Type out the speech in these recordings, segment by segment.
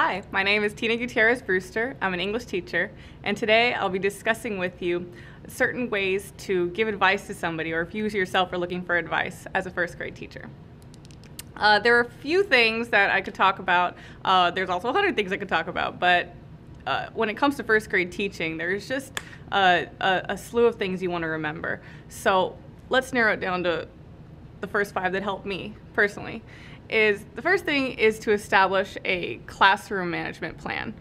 Hi, my name is Tina Gutierrez-Brewster. I'm an English teacher, and today I'll be discussing with you certain ways to give advice to somebody, or if you yourself are looking for advice as a first grade teacher. There are a few things that I could talk about. There's also 100 things I could talk about, but when it comes to first grade teaching, there's just a slew of things you want to remember. So let's narrow it down to the first 5 that helped me personally. The first thing is to establish a classroom management plan.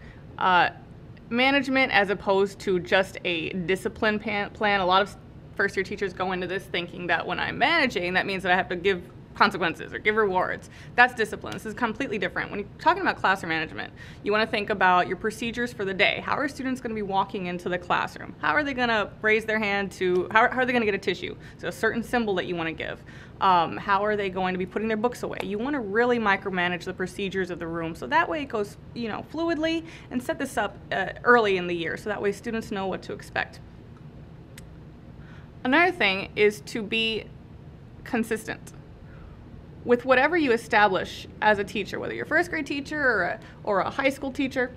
Management as opposed to just a discipline plan. A lot of first year teachers go into this thinking that when I'm managing, that means that I have to give consequences or give rewards. That's discipline. This is completely different. When you're talking about classroom management, you want to think about your procedures for the day. How are students going to be walking into the classroom? How are they going to raise their hand to, how are they going to get a tissue? So a certain symbol that you want to give. How are they going to be putting their books away? You want to really micromanage the procedures of the room so that way it goes, fluidly, and set this up early in the year so that way students know what to expect. Another thing is to be consistent with whatever you establish as a teacher, whether you're a first grade teacher or a high school teacher.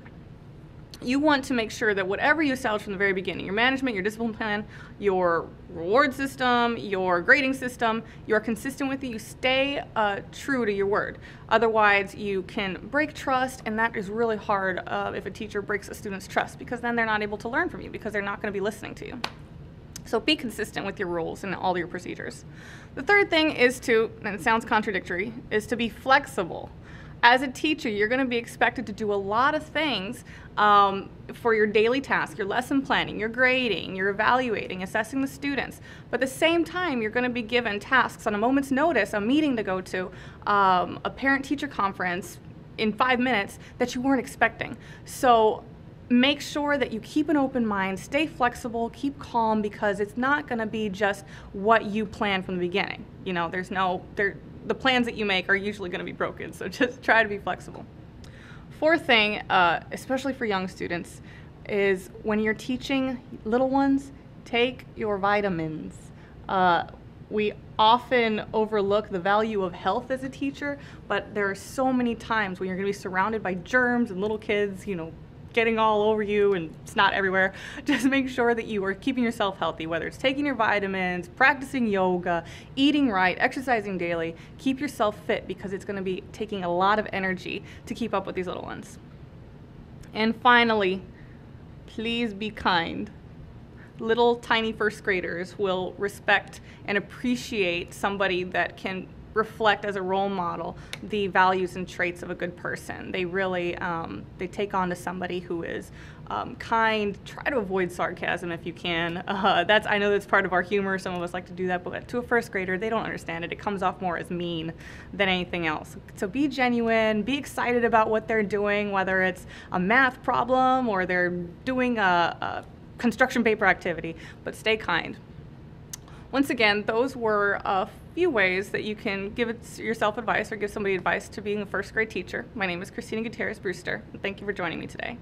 You want to make sure that whatever you establish from the very beginning, your management, your discipline plan, your reward system, your grading system, you're consistent with it, you stay true to your word. Otherwise, you can break trust, and that is really hard if a teacher breaks a student's trust, because then they're not able to learn from you because they're not going to be listening to you. So be consistent with your rules and all your procedures. The third thing is to, and it sounds contradictory, is to be flexible. As a teacher, you're going to be expected to do a lot of things for your daily tasks, your lesson planning, your grading, your evaluating, assessing the students. But at the same time, you're going to be given tasks on a moment's notice, a meeting to go to, a parent-teacher conference in 5 minutes that you weren't expecting. So make sure that you keep an open mind, stay flexible, keep calm, because it's not going to be just what you plan from the beginning. The plans that you make are usually going to be broken, so just try to be flexible. Fourth thing, especially for young students, is when you're teaching little ones, take your vitamins. We often overlook the value of health as a teacher, but there are so many times when you're going to be surrounded by germs and little kids, getting all over you and snot everywhere. Just make sure that you are keeping yourself healthy, whether it's taking your vitamins, practicing yoga, eating right, exercising daily. Keep yourself fit, because it's going to be taking a lot of energy to keep up with these little ones. And finally, please be kind. Little tiny first graders will respect and appreciate somebody that can reflect as a role model the values and traits of a good person. They really, they take on to somebody who is kind. Try to avoid sarcasm if you can. I know that's part of our humor. Some of us like to do that, but to a first grader, they don't understand it. It comes off more as mean than anything else. So be genuine, be excited about what they're doing, whether it's a math problem or they're doing a construction paper activity, but stay kind. Once again, those were a few ways that you can give yourself advice or give somebody advice to being a first grade teacher. My name is Cristina Gutierrez-Brewster, and thank you for joining me today.